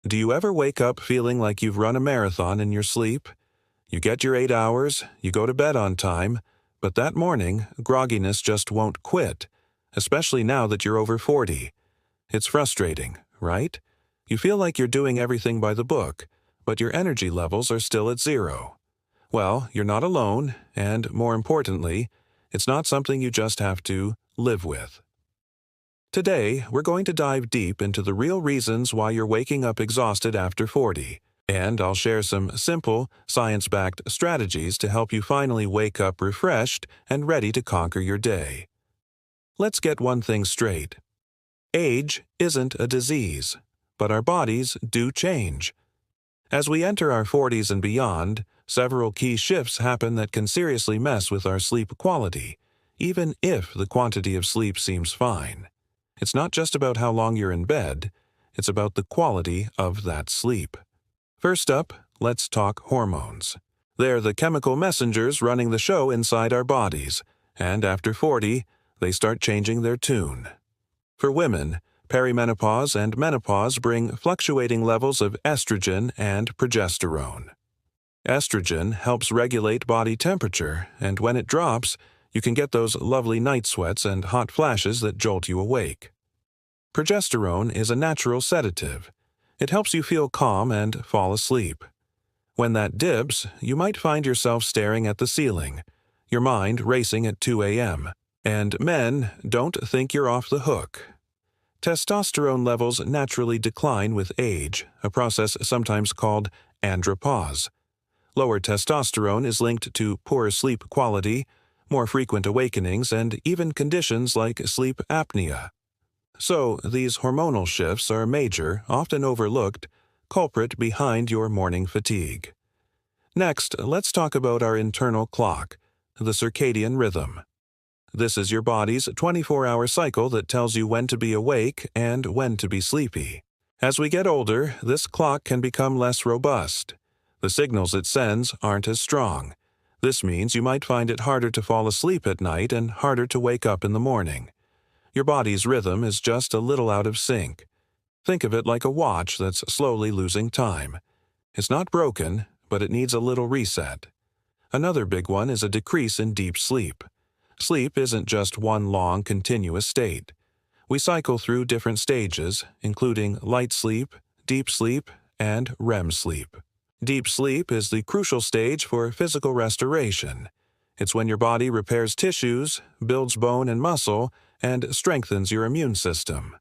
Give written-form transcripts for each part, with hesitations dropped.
Do you ever wake up feeling like you've run a marathon in your sleep? You get your 8 hours, you go to bed on time, but that morning, grogginess just won't quit, especially now that you're over 40. It's frustrating, right? You feel like you're doing everything by the book, but your energy levels are still at zero. Well, you're not alone, and more importantly, it's not something you just have to live with. Today, we're going to dive deep into the real reasons why you're waking up exhausted after 40, and I'll share some simple, science-backed strategies to help you finally wake up refreshed and ready to conquer your day. Let's get one thing straight. Age isn't a disease, but our bodies do change. As we enter our 40s and beyond, several key shifts happen that can seriously mess with our sleep quality, even if the quantity of sleep seems fine. It's not just about how long you're in bed, it's about the quality of that sleep. First up, let's talk hormones. They're the chemical messengers running the show inside our bodies, and after 40, they start changing their tune. For women, perimenopause and menopause bring fluctuating levels of estrogen and progesterone. Estrogen helps regulate body temperature, and when it drops, you can get those lovely night sweats and hot flashes that jolt you awake. Progesterone is a natural sedative. It helps you feel calm and fall asleep. When that dips, you might find yourself staring at the ceiling, your mind racing at 2 a.m., and men don't think you're off the hook. Testosterone levels naturally decline with age, a process sometimes called andropause. Lower testosterone is linked to poor sleep quality, more frequent awakenings, and even conditions like sleep apnea. So, these hormonal shifts are a major, often overlooked, culprit behind your morning fatigue. Next, let's talk about our internal clock, the circadian rhythm. This is your body's 24-hour cycle that tells you when to be awake and when to be sleepy. As we get older, this clock can become less robust. The signals it sends aren't as strong. This means you might find it harder to fall asleep at night and harder to wake up in the morning. Your body's rhythm is just a little out of sync. Think of it like a watch that's slowly losing time. It's not broken, but it needs a little reset. Another big one is a decrease in deep sleep. Sleep isn't just one long, continuous state. We cycle through different stages, including light sleep, deep sleep, and REM sleep. Deep sleep is the crucial stage for physical restoration. It's when your body repairs tissues, builds bone and muscle, and strengthens your immune system.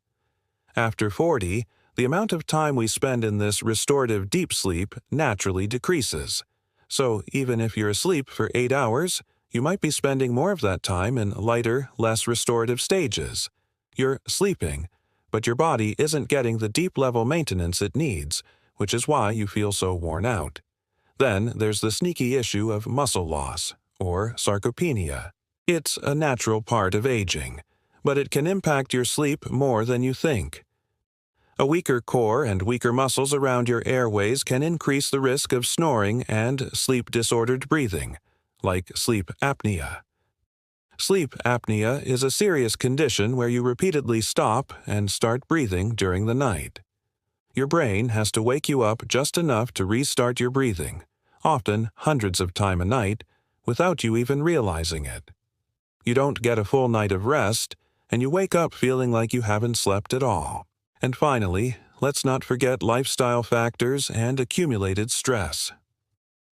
After 40, the amount of time we spend in this restorative deep sleep naturally decreases. So even if you're asleep for 8 hours, you might be spending more of that time in lighter, less restorative stages. You're sleeping, but your body isn't getting the deep-level maintenance it needs, which is why you feel so worn out. Then there's the sneaky issue of muscle loss, or sarcopenia. It's a natural part of aging, but it can impact your sleep more than you think. A weaker core and weaker muscles around your airways can increase the risk of snoring and sleep-disordered breathing, like sleep apnea. Sleep apnea is a serious condition where you repeatedly stop and start breathing during the night. Your brain has to wake you up just enough to restart your breathing, often hundreds of times a night, without you even realizing it. You don't get a full night of rest, and you wake up feeling like you haven't slept at all. And finally, let's not forget lifestyle factors and accumulated stress.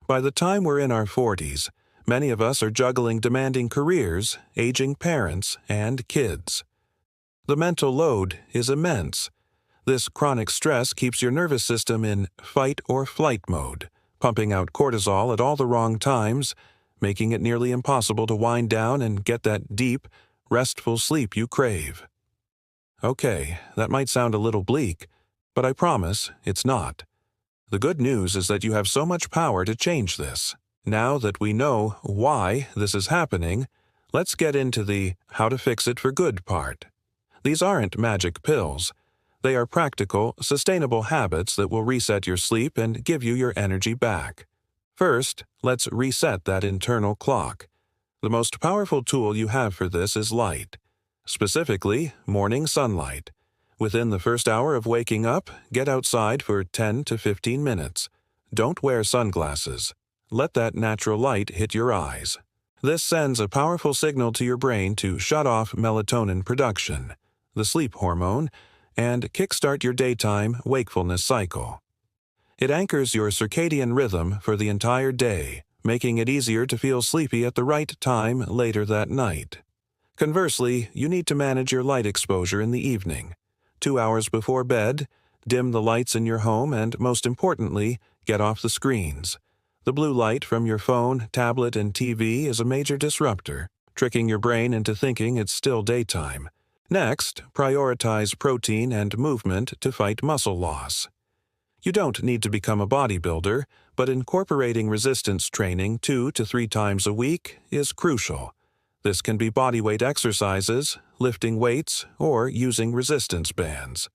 By the time we're in our 40s, many of us are juggling demanding careers, aging parents, and kids. The mental load is immense. This chronic stress keeps your nervous system in fight or flight mode, pumping out cortisol at all the wrong times, making it nearly impossible to wind down and get that deep, restful sleep you crave. Okay, that might sound a little bleak, but I promise it's not. The good news is that you have so much power to change this. Now that we know why this is happening, let's get into the how to fix it for good part. These aren't magic pills. They are practical, sustainable habits that will reset your sleep and give you your energy back. First, let's reset that internal clock. The most powerful tool you have for this is light. Specifically, morning sunlight. Within the first hour of waking up, get outside for 10 to 15 minutes. Don't wear sunglasses. Let that natural light hit your eyes. This sends a powerful signal to your brain to shut off melatonin production, the sleep hormone, and kickstart your daytime wakefulness cycle. It anchors your circadian rhythm for the entire day, making it easier to feel sleepy at the right time later that night. Conversely, you need to manage your light exposure in the evening. 2 hours before bed, dim the lights in your home and, most importantly, get off the screens. The blue light from your phone, tablet, and TV is a major disruptor, tricking your brain into thinking it's still daytime. Next, prioritize protein and movement to fight muscle loss. You don't need to become a bodybuilder, but incorporating resistance training 2 to 3 times a week is crucial. This can be bodyweight exercises, lifting weights, or using resistance bands.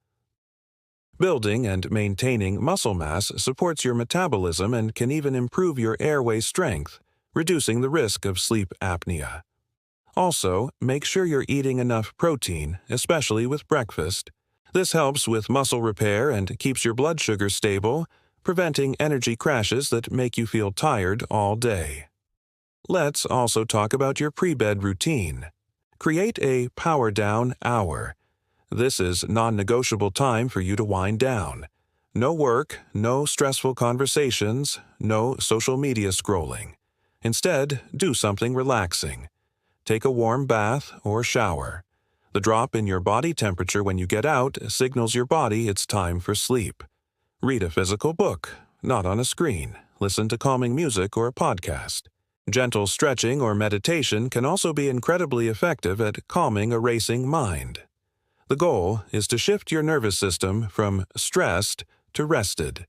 Building and maintaining muscle mass supports your metabolism and can even improve your airway strength, reducing the risk of sleep apnea. Also, make sure you're eating enough protein, especially with breakfast. This helps with muscle repair and keeps your blood sugar stable, preventing energy crashes that make you feel tired all day. Let's also talk about your pre-bed routine. Create a power down hour. This is non-negotiable time for you to wind down. No work, no stressful conversations, no social media scrolling. Instead, do something relaxing. Take a warm bath or shower. The drop in your body temperature when you get out signals your body it's time for sleep. Read a physical book, not on a screen. Listen to calming music or a podcast. Gentle stretching or meditation can also be incredibly effective at calming a racing mind. The goal is to shift your nervous system from stressed to rested.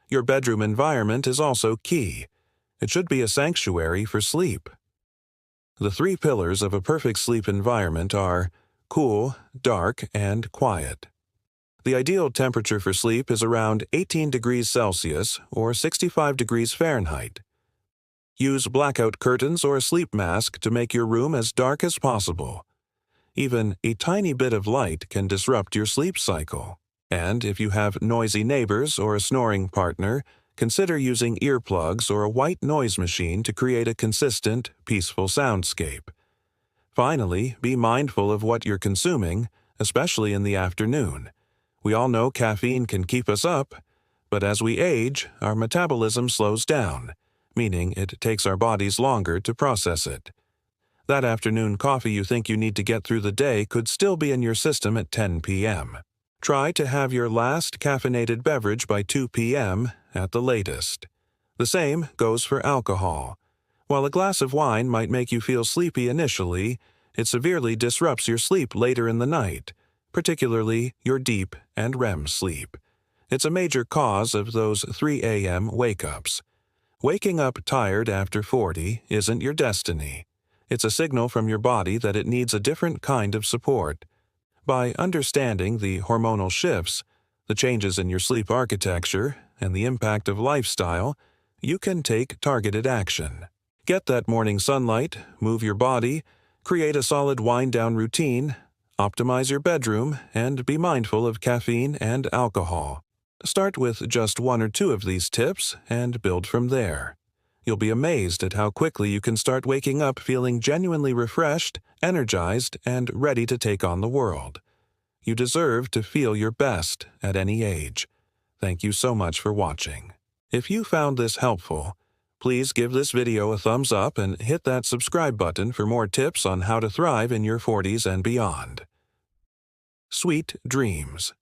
Your bedroom environment is also key. It should be a sanctuary for sleep. The 3 pillars of a perfect sleep environment are cool, dark, and quiet. The ideal temperature for sleep is around 18 degrees Celsius or 65 degrees Fahrenheit. Use blackout curtains or a sleep mask to make your room as dark as possible. Even a tiny bit of light can disrupt your sleep cycle. And if you have noisy neighbors or a snoring partner, consider using earplugs or a white noise machine to create a consistent, peaceful soundscape. Finally, be mindful of what you're consuming, especially in the afternoon. We all know caffeine can keep us up, but as we age, our metabolism slows down, meaning it takes our bodies longer to process it. That afternoon coffee you think you need to get through the day could still be in your system at 10 p.m. Try to have your last caffeinated beverage by 2 p.m. at the latest. The same goes for alcohol. While a glass of wine might make you feel sleepy initially, it severely disrupts your sleep later in the night, particularly your deep and REM sleep. It's a major cause of those 3 a.m. wake-ups. Waking up tired after 40 isn't your destiny. It's a signal from your body that it needs a different kind of support. By understanding the hormonal shifts, the changes in your sleep architecture, and the impact of lifestyle, you can take targeted action. Get that morning sunlight, move your body, create a solid wind-down routine, optimize your bedroom, and be mindful of caffeine and alcohol. Start with just 1 or 2 of these tips and build from there. You'll be amazed at how quickly you can start waking up feeling genuinely refreshed, energized, and ready to take on the world. You deserve to feel your best at any age. Thank you so much for watching. If you found this helpful, please give this video a thumbs up and hit that subscribe button for more tips on how to thrive in your 40s and beyond. Sweet dreams.